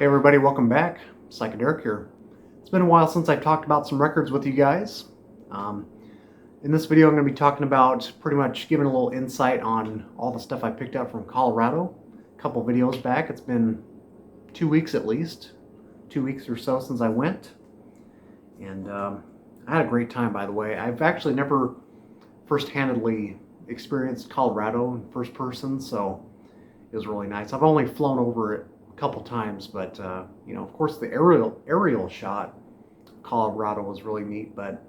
Hey everybody, welcome back. Psychedelic here. It's been a while since I've talked about some records with you guys. Um, in this video I'm going to be talking about pretty much giving a little insight on all the stuff I picked up from Colorado. A couple videos back. It's been 2 weeks at least. 2 weeks or so since I went. And I had a great time, by the way. I've actually never first-handedly experienced Colorado in first person, so it was really nice. I've only flown over it couple times, but of course the aerial shot of Colorado was really neat. But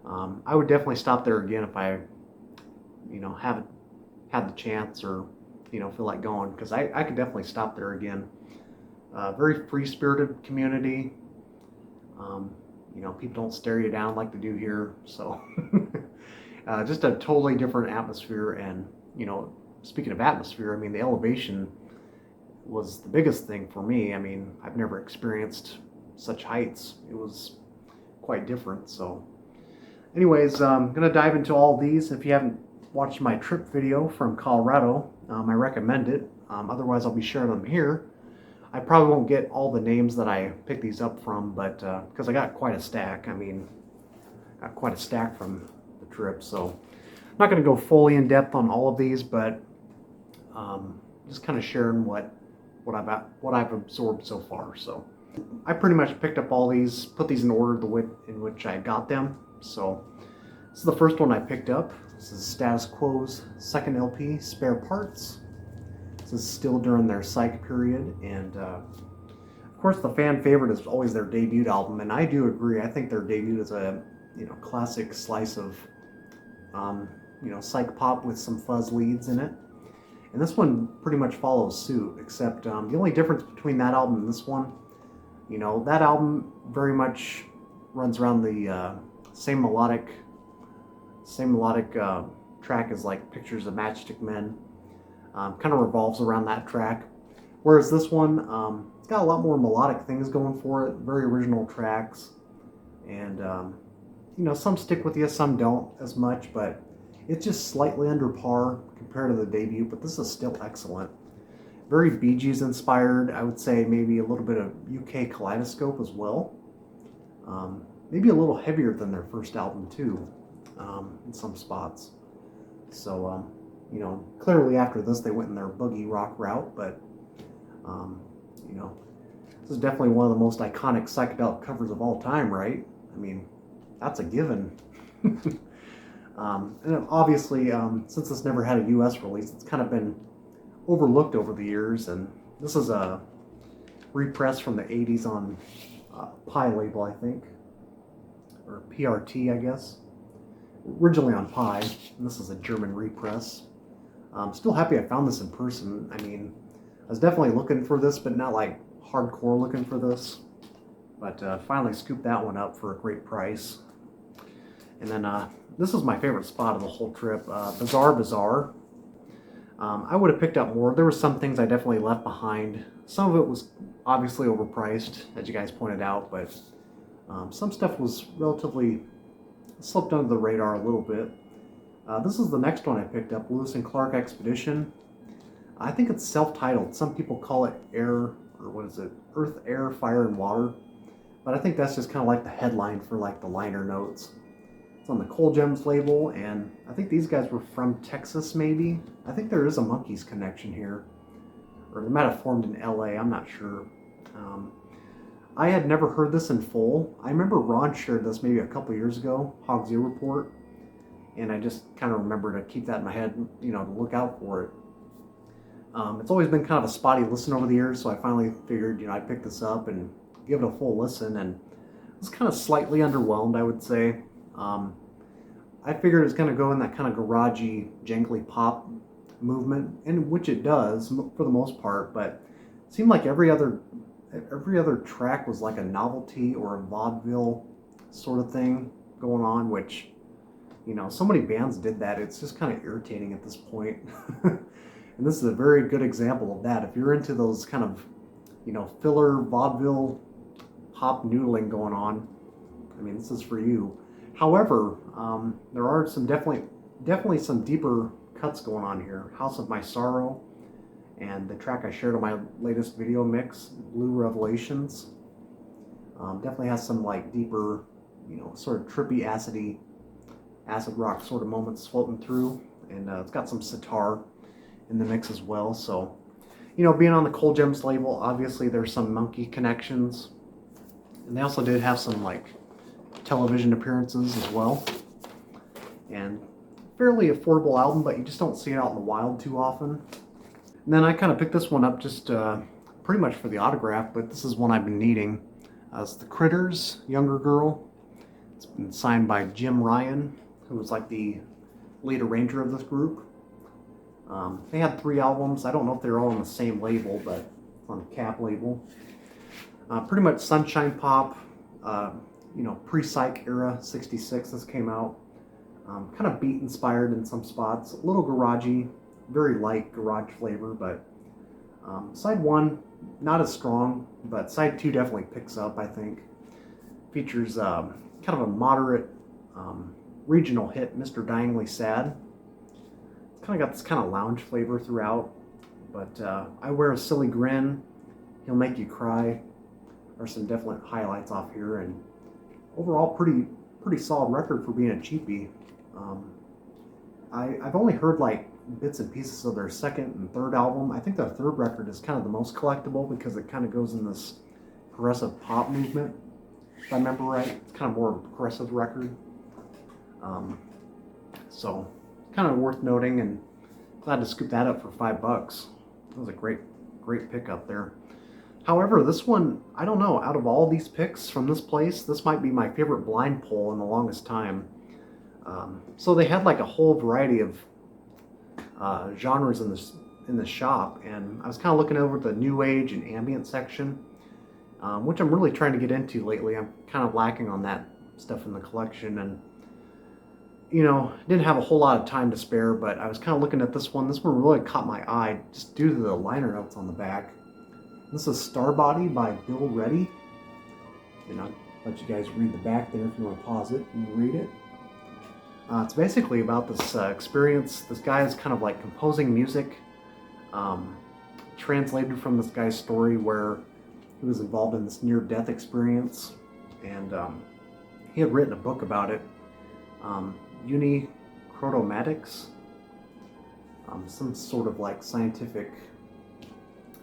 I would definitely stop there again if I haven't had the chance or feel like going, because I could definitely stop there again. Very free-spirited community. People don't stare you down like they do here, so just a totally different atmosphere. And speaking of atmosphere, I mean, the elevation was the biggest thing for me. I mean, I've never experienced such heights. It was quite different. So anyways, I'm going to dive into all these. If you haven't watched my trip video from Colorado, I recommend it. Otherwise, I'll be sharing them here. I probably won't get all the names that I picked these up from, but because I got quite a stack. I mean, got quite a stack from the trip. So I'm not going to go fully in depth on all of these, but just kind of sharing what I've absorbed so far. So I pretty much picked up all these, put these in order the way in which I got them. So this is the first one I picked up. This is Status Quo's second LP, Spare Parts. This is still during their psych period, and of course the fan favorite is always their debut album, and I do agree. I think their debut is a classic slice of psych pop with some fuzz leads in it. And this one pretty much follows suit, except the only difference between that album and this one, that album very much runs around the same melodic track as like Pictures of Matchstick Men. Kind of revolves around that track. Whereas this one, it's got a lot more melodic things going for it, very original tracks. And, some stick with you, some don't as much, but it's just slightly under par compared to the debut, but this is still excellent. Very Bee Gees inspired, I would say maybe a little bit of UK Kaleidoscope as well. Maybe a little heavier than their first album too, in some spots. So, clearly after this they went in their boogie rock route, but, this is definitely one of the most iconic psychedelic covers of all time, right? I mean, that's a given. And obviously, since this never had a U.S. release, it's kind of been overlooked over the years. And this is a repress from the 80s on Pi label, I think, or PRT, I guess. Originally on Pi, and this is a German repress. I'm still happy I found this in person. I mean, I was definitely looking for this, but not like hardcore looking for this. But finally scooped that one up for a great price. And then this was my favorite spot of the whole trip, Bazaar. I would have picked up more. There were some things I definitely left behind. Some of it was obviously overpriced, as you guys pointed out, but some stuff was relatively slipped under the radar a little bit. This is the next one I picked up, Lewis and Clark Expedition. I think it's self-titled. Some people call it Earth, Air, Fire, and Water. But I think that's just kind of like the headline for like the liner notes. It's on the Coal Gems label, and I think these guys were from Texas, maybe. I think there is a Monkees connection here. Or they might have formed in LA, I'm not sure. I had never heard this in full. I remember Ron shared this maybe a couple years ago, Hog's Ear Report, and I just kind of remember to keep that in my head, to look out for it. It's always been kind of a spotty listen over the years, so I finally figured, I'd pick this up and give it a full listen, and I was kind of slightly underwhelmed, I would say. I figured it was going to go in that kind of garagey, jangly pop movement, and which it does for the most part, but it seemed like every other track was like a novelty or a vaudeville sort of thing going on, which, so many bands did that. It's just kind of irritating at this point. And this is a very good example of that. If you're into those kind of, filler vaudeville pop noodling going on, I mean, this is for you. However, there are some definitely some deeper cuts going on here. House of My Sorrow And the track I shared on my latest video mix, Blue Revelations, definitely has some like deeper, sort of trippy, acid rock sort of moments floating through. And it's got some sitar in the mix as well. So, being on the Cold Gems label, obviously there's some Monkey connections. And they also did have some like television appearances as well. And fairly affordable album, but you just don't see it out in the wild too often. And then I kind of picked this one up just pretty much for the autograph, but this is one I've been needing. It's The Critters, Younger Girl. It's been signed by Jim Ryan, who was like the lead arranger of this group. They had 3 albums. I don't know if they're all on the same label, but on the Cap label. Pretty much sunshine pop, pre-psych era, 66 this came out. Kind of beat inspired in some spots, a little garagey, very light garage flavor, but side 1 not as strong, but side 2 definitely picks up, I think. Features kind of a moderate regional hit, Mr. Dyingly Sad. It's kind of got this kind of lounge flavor throughout, but I Wear a Silly Grin, He'll Make You Cry are some definite highlights off here, and overall pretty solid record for being a cheapie. I've only heard like bits and pieces of their second and third album. I think their third record is kind of the most collectible because it kind of goes in this progressive pop movement, if I remember right. It's kind of more of a progressive record. So kind of worth noting, and glad to scoop that up for $5. That was a great pickup there. However, this one, I don't know, out of all these picks from this place, this might be my favorite blind pull in the longest time. So they had like a whole variety of genres in the shop, and I was kind of looking over the new age and ambient section, which I'm really trying to get into lately. I'm kind of lacking on that stuff in the collection, and didn't have a whole lot of time to spare, but I was kind of looking at this one. This one really caught my eye just due to the liner notes on the back. This is Starbody by Bill Reddy, and I'll let you guys read the back there if you want to pause it and read it. It's basically about this experience. This guy is kind of like composing music, translated from this guy's story where he was involved in this near-death experience, and he had written a book about it, Unicrotomatics, some sort of like scientific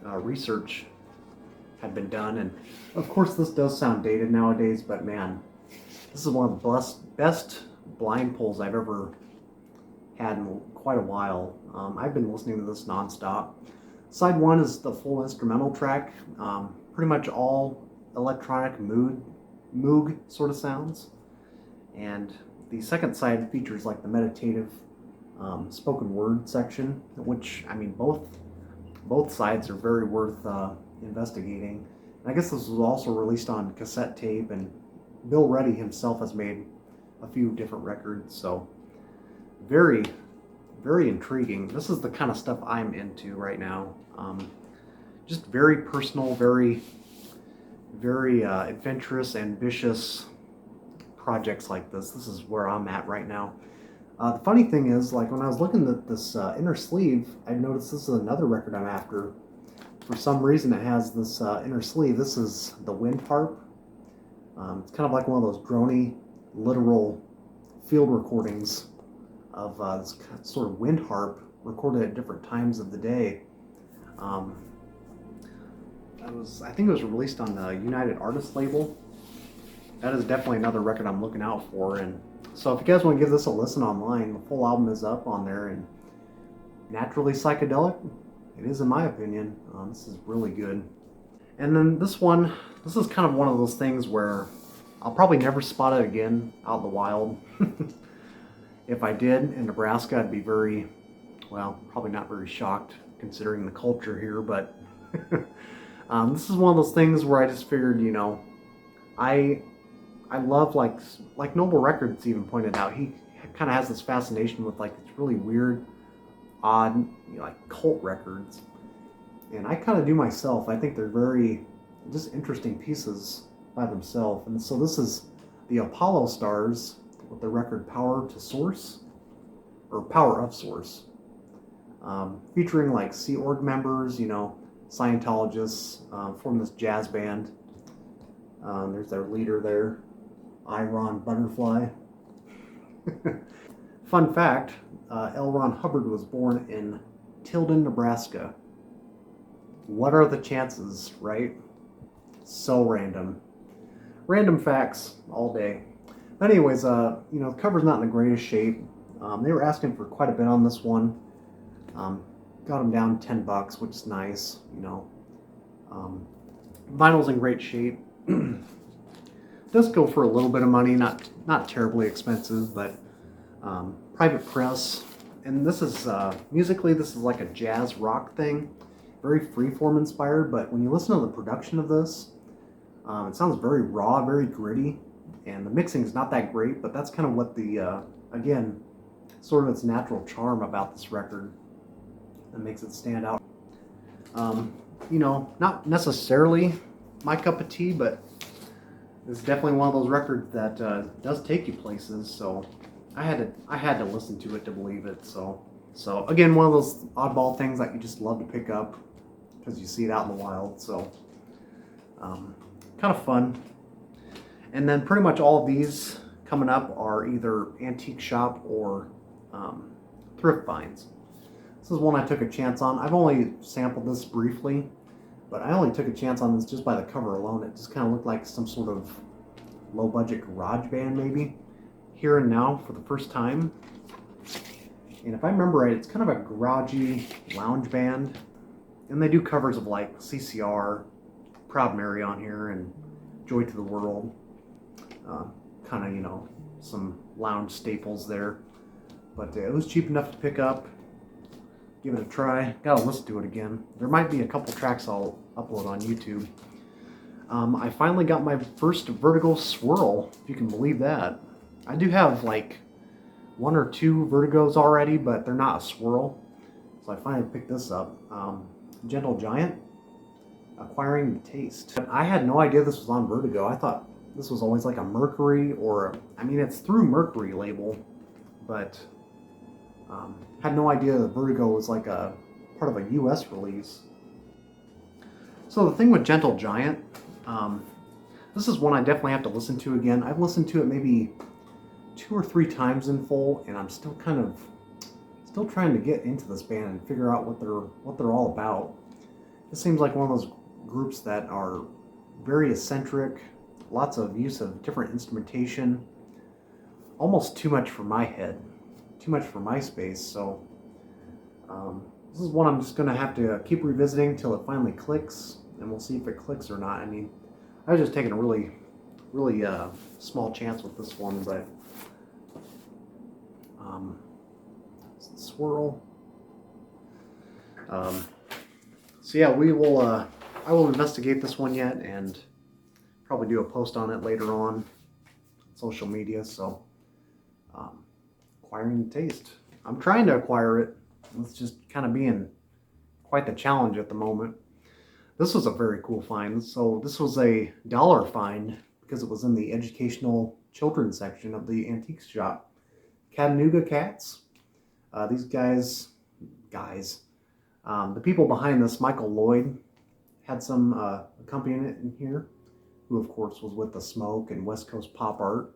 research had been done, and of course this does sound dated nowadays, but man, this is one of the best blind pulls I've ever had in quite a while. I've been listening to this nonstop. Side 1 is the full instrumental track, pretty much all electronic moog sort of sounds, and the second side features like the meditative spoken word section, which I mean both sides are very worth investigating. And I guess this was also released on cassette tape, and Bill Reddy himself has made a few different records, so very, very intriguing. This is the kind of stuff I'm into right now. Just very personal, very, very adventurous, ambitious projects like this. This is where I'm at right now. The funny thing is, like when I was looking at this inner sleeve, I noticed this is another record I'm after. For some reason it has this inner sleeve. This is the Wind Harp. It's kind of like one of those drony, literal field recordings of this sort of wind harp recorded at different times of the day. I think it was released on the United Artists label. That is definitely another record I'm looking out for, and so if you guys want to give this a listen online, the full album is up on there, and naturally psychedelic, it is in my opinion. This is really good. And then this is kind of one of those things where I'll probably never spot it again out in the wild. If I did in Nebraska, I'd be probably not very shocked considering the culture here, but this is one of those things where I just figured, I love like Noble Records even pointed out, he kind of has this fascination with like it's really weird, odd, like cult records, and I kind of do myself. I think they're very just interesting pieces by themselves, and so this is the Apollo Stars with the record Power to Source, or Power of Source. featuring like Sea Org members, Scientologists, form this jazz band. There's their leader there, Iron Butterfly. Fun fact, L. Ron Hubbard was born in Tilden, Nebraska. What are the chances, right? So random. Random facts all day. But anyways, the cover's not in the greatest shape. They were asking for quite a bit on this one. Got them down $10, which is nice, Vinyl's in great shape. Does go for a little bit of money, not terribly expensive, but private press. And this is, musically, this is like a jazz rock thing. Very freeform inspired, but when you listen to the production of this, it sounds very raw, very gritty, and the mixing is not that great, but that's kind of what the, again, sort of its natural charm about this record that makes it stand out. Not necessarily my cup of tea, but it's definitely one of those records that does take you places, so I had to listen to it to believe it. So again, one of those oddball things that you just love to pick up because you see it out in the wild. So kind of fun. And then pretty much all of these coming up are either antique shop or thrift finds. This is one I took a chance on. I've only sampled this briefly, but I only took a chance on this just by the cover alone. It just kind of looked like some sort of low-budget garage band maybe. Here and Now for the first time. And if I remember right, it's kind of a garagey lounge band. And they do covers of like CCR, Proud Mary on here, and Joy to the World. Kind of, some lounge staples there. But it was cheap enough to pick up. Give it a try. Gotta listen to it again. There might be a couple tracks I'll upload on YouTube. I finally got my first Vertigo swirl, if you can believe that. I do have like 1 or 2 Vertigos already, but they're not a swirl. So I finally picked this up. Gentle Giant, Acquiring the Taste. I had no idea this was on Vertigo. I thought this was always like a Mercury it's through Mercury label, but had no idea that Vertigo was like a part of a US release. So the thing with Gentle Giant, this is one I definitely have to listen to again. I've listened to it maybe 2 or 3 times in full, and I'm still trying to get into this band and figure out what they're all about. It seems like one of those groups that are very eccentric, lots of use of different instrumentation, almost too much for my head, too much for my space. So this is one I'm just gonna have to keep revisiting till it finally clicks, and we'll see if it clicks or not. I was just taking a really small chance with this one, but swirl. So yeah, I will investigate this one yet and probably do a post on it later on social media. So Acquiring the Taste. I'm trying to acquire it. It's just kind of being quite the challenge at the moment. This was a very cool find. So this was a $1 find because it was in the educational children's section of the antiques shop. Chattanooga Cats. These guys, the people behind this, Michael Lloyd, had some accompaniment in here, who of course was with The Smoke and West Coast Pop Art.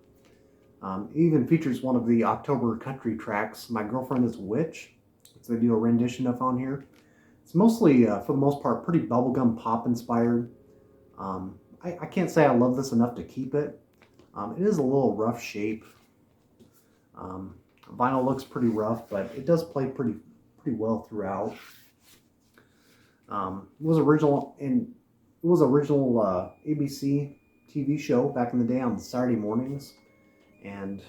It even features one of the October country tracks, My Girlfriend is a Witch, which they do a rendition of on here. It's mostly, for the most part, pretty bubblegum pop inspired. I can't say I love this enough to keep it. It is a little rough shape. Vinyl looks pretty rough, but it does play pretty well throughout. It was original ABC TV show back in the day on Saturday mornings, and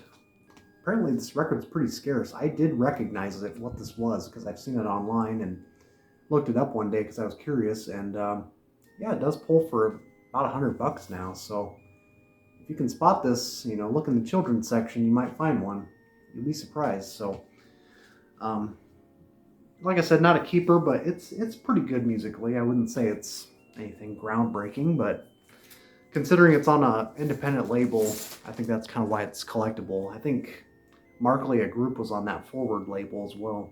apparently this record's pretty scarce. I did recognize what this was because I've seen it online and looked it up one day because I was curious, and yeah, it does pull for about $100 now. So if you can spot this, look in the children's section, you might find one. You'll be surprised. So like I said, not a keeper, but it's pretty good musically. I wouldn't say it's anything groundbreaking, but considering it's on an independent label, I think that's kind of why it's collectible. I think Markley, a group, was on that Forward label as well.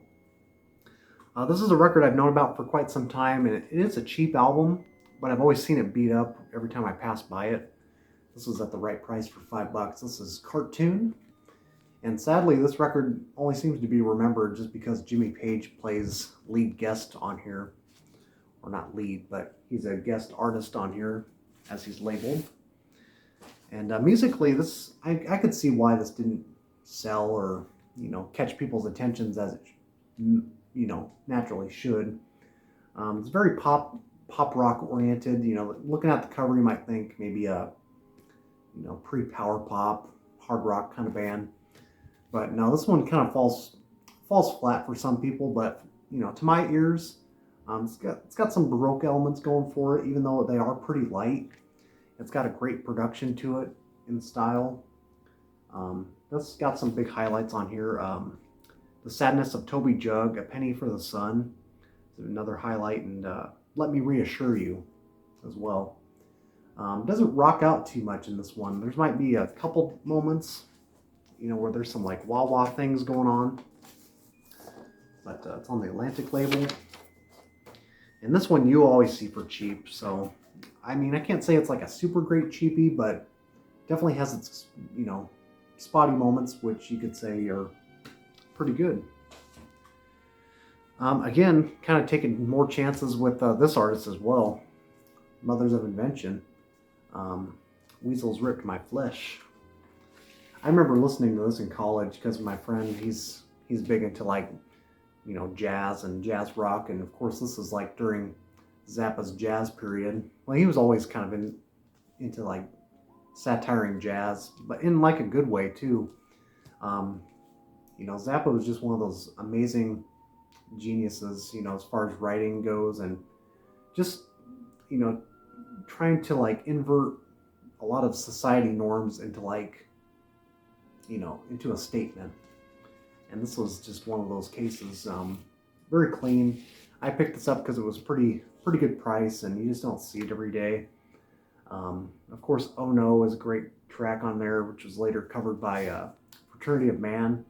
This is a record I've known about for quite some time, and it is a cheap album, but I've always seen it beat up every time I pass by it. This was at the right price for $5. This is Cartoon, and sadly, this record only seems to be remembered just because Jimmy Page plays lead guest on here. Or not lead, but he's a guest artist on here, as he's labeled. And musically, this I could see why this didn't sell or catch people's attentions as it naturally should. It's very pop rock oriented. Looking at the cover, you might think maybe a pre-power pop hard rock kind of band, but no, this one kind of falls flat for some people. But to my ears, it's got some Baroque elements going for it, even though they are pretty light. It's got a great production to it in style. That's got some big highlights on here. The Sadness of Toby Jug, A Penny for the Sun is another highlight, and Let Me Reassure You as well. Doesn't rock out too much in this one. There's might be a couple moments, where there's some like wah-wah things going on, but it's on the Atlantic label. And this one you always see for cheap, so I mean, I can't say it's like a super great cheapie, but definitely has its, spotty moments, which you could say are pretty good. Again, kind of taking more chances with this artist as well. Mothers of Invention. Weasels Ripped My Flesh. I remember listening to this in college because my friend, he's big into like, jazz and jazz rock, and of course this is like during Zappa's jazz period. Well, he was always kind of into like satiring jazz, but in like a good way too. Zappa was just one of those amazing geniuses, as far as writing goes, and just, trying to like invert a lot of society norms into like, into a statement. And this was just one of those cases. Very clean. I picked this up because it was pretty good price, and you just don't see it every day. Of course, Oh No is a great track on there, which was later covered by Fraternity of Man.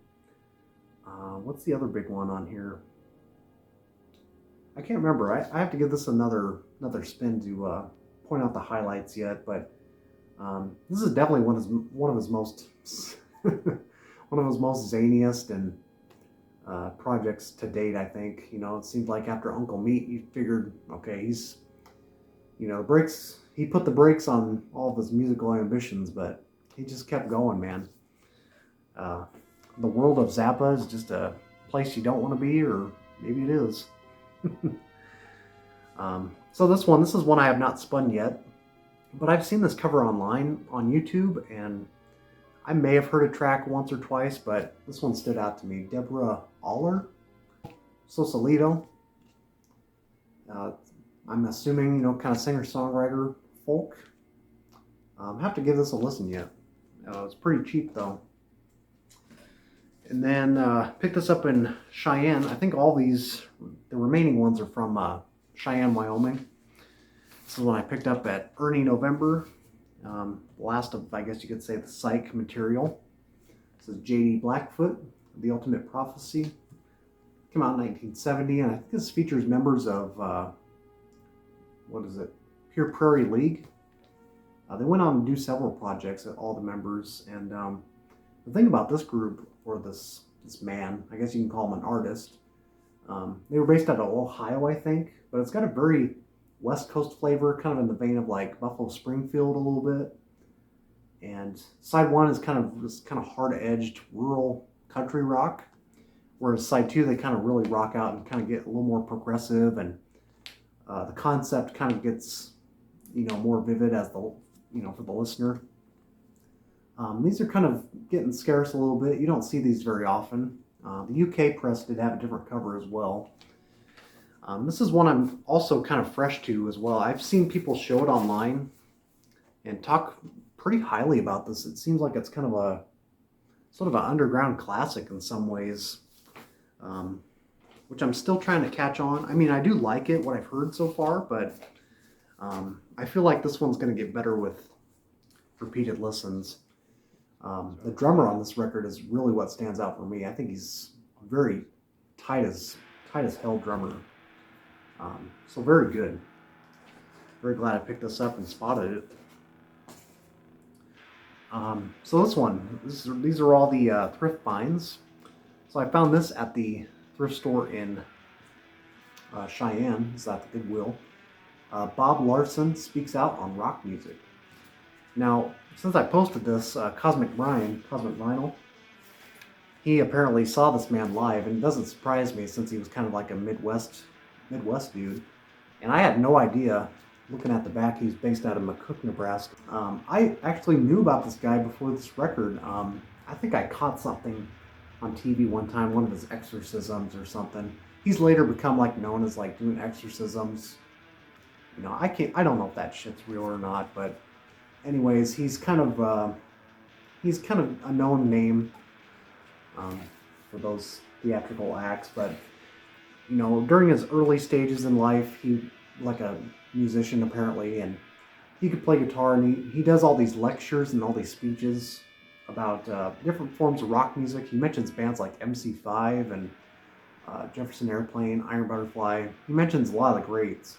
What's the other big one on here? I can't remember. I have to give this another spin to point out the highlights yet, but this is definitely one of his most one of his most zaniest and projects to date. I think it seemed like after Uncle Meat, you figured, okay, he's the brakes. He put the brakes on all of his musical ambitions, but he just kept going, man. The world of Zappa is just a place you don't want to be, or maybe it is. So this is one I have not spun yet, but I've seen this cover online on YouTube, and I may have heard a track once or twice, but this one stood out to me. Deborah Aller, Sausalito. I'm assuming, kind of singer-songwriter folk. Have to give this a listen yet. It's pretty cheap though. And then picked this up in Cheyenne. I think all the remaining ones are from Cheyenne, Wyoming. This is one I picked up at Ernie November. Last of, I guess you could say, the Psych material. This is J.D. Blackfoot, The Ultimate Prophecy. Came out in 1970, and I think this features members of, Pure Prairie League. They went on to do several projects, all the members, and the thing about this group, or this man, I guess you can call him an artist, they were based out of Ohio, I think, but it's got a very West Coast flavor, kind of in the vein of like Buffalo Springfield a little bit. And side one is kind of hard-edged rural country rock, whereas side two, they kind of really rock out and kind of get a little more progressive, and the concept kind of gets more vivid as the for the listener. These are kind of getting scarce a little bit. You don't see these very often. The UK press did have a different cover as well. This is one I'm also kind of fresh to as well. I've seen people show it online and talk pretty highly about this. It seems like it's kind of a sort of an underground classic in some ways, which I'm still trying to catch on. I mean, I do like it, what I've heard so far, but I feel like this one's going to get better with repeated listens. The drummer on this record is really what stands out for me. I think he's very tight as tight as hell drummer. So very good. Very glad I picked this up and spotted it. So this one, these are all the thrift finds. So I found this at the thrift store in Cheyenne. It's at the Goodwill. Bob Larson speaks out on rock music. Now, since I posted this, Cosmic Vinyl, he apparently saw this man live, and it doesn't surprise me since he was kind of like a Midwest dude. And I had no idea. Looking at the back, he's based out of McCook, Nebraska. I actually knew about this guy before this record. I think I caught something on TV one time, one of his exorcisms or something. He's later become like known as like doing exorcisms. You know, I don't know if that shit's real or not, but anyways, he's kind of a known name for those theatrical acts. But you know, during his early stages in life, he like a musician apparently, and he could play guitar, and he does all these lectures and all these speeches about different forms of rock music. He mentions bands like MC5 and Jefferson Airplane, Iron Butterfly. He mentions a lot of the greats.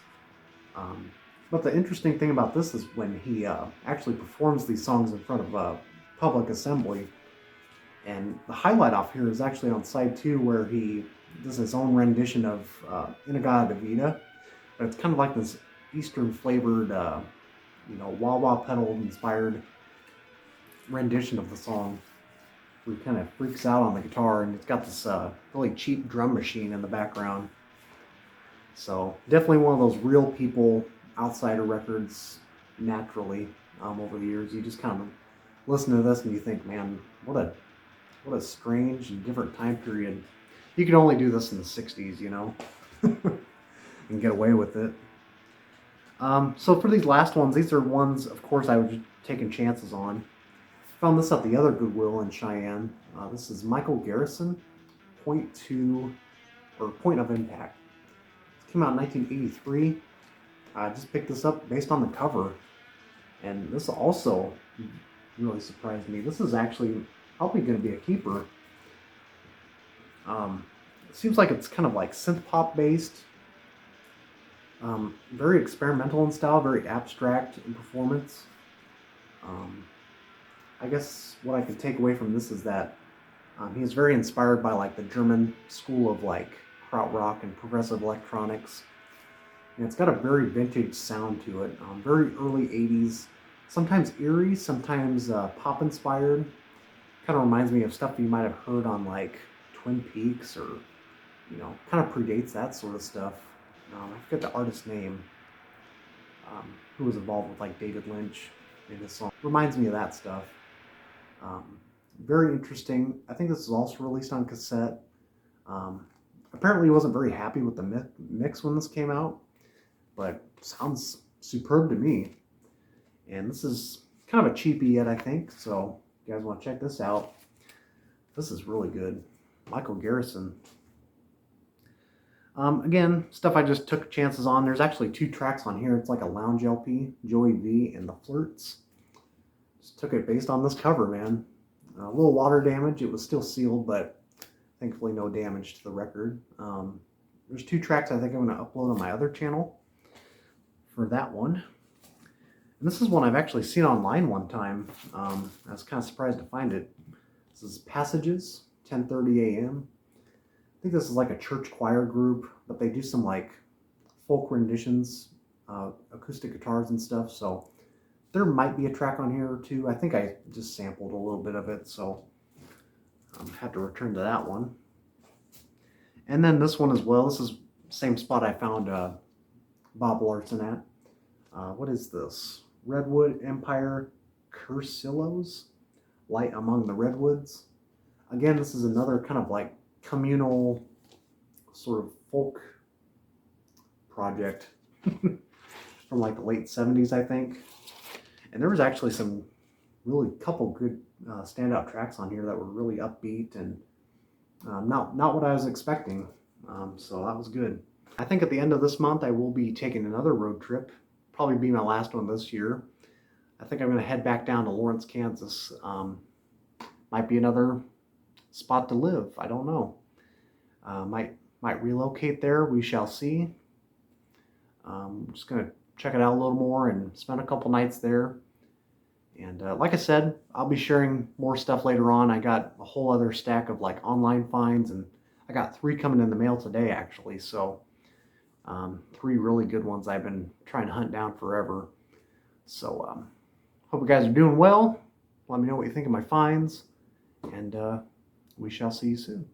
But the interesting thing about this is when he actually performs these songs in front of a public assembly. And the highlight off here is actually on side 2, where he does his own rendition of In-A-Gadda-Da-Vida. But it's kind of like this Eastern flavored, wah wah pedal inspired rendition of the song. Where he kind of freaks out on the guitar, and it's got this really cheap drum machine in the background. So definitely one of those real people outsider records. Naturally, over the years, you just kind of listen to this and you think, man, what a strange and different time period. You could only do this in the 60s, you know, and get away with it. So for these last ones, these are ones, of course, I was just taking chances on. Found this at the other Goodwill in Cheyenne. This is Michael Garrison, Point of Impact. It came out in 1983. I just picked this up based on the cover. And this also really surprised me. This is actually probably going to be a keeper. It seems like it's kind of like synth pop based. Very experimental in style, very abstract in performance. I guess what I could take away from this is that he's very inspired by like the German school of like krautrock and progressive electronics. And it's got a very vintage sound to it. Very early 80s, sometimes eerie, sometimes pop inspired. Kind of reminds me of stuff you might have heard on like Twin Peaks, or you know, kind of predates that sort of stuff. I forget the artist's name, who was involved with like David Lynch in this song. Reminds me of that stuff. Very interesting. I think this was also released on cassette. Apparently he wasn't very happy with the mix when this came out, but sounds superb to me. And this is kind of a cheapie yet, I think, so if you guys want to check this out, this is really good. Michael Garrison. Again, stuff I just took chances on. There's actually 2 tracks on here. It's like a lounge LP, Joey V and the Flirts. Just took it based on this cover, man. A little water damage. It was still sealed, but thankfully no damage to the record. There's 2 tracks I think I'm going to upload on my other channel for that one. And this is one I've actually seen online one time. I was kind of surprised to find it. This is Passages, 10:30 a.m. I think this is like a church choir group, but they do some like folk renditions, acoustic guitars and stuff. So there might be a track on here or 2. I think I just sampled a little bit of it, so have to return to that one. And then this one as well. This is the same spot I found Bob Larson at. What is this? Redwood Empire Cursillos, Light Among the Redwoods. Again, this is another kind of like communal sort of folk project from like the late 70s, I think. And there was actually some really couple good standout tracks on here that were really upbeat and not what I was expecting. So that was good. I think at the end of this month I will be taking another road trip. Probably be my last one this year. I think I'm going to head back down to Lawrence, Kansas. Might be another spot to live. I don't know. Might Might relocate there. We shall see. I'm just going to check it out a little more and spend a couple nights there. And like I said, I'll be sharing more stuff later on. I got a whole other stack of like online finds, and I got 3 coming in the mail today actually. So 3 really good ones I've been trying to hunt down forever. So hope you guys are doing well. Let me know what you think of my finds, and we shall see you soon.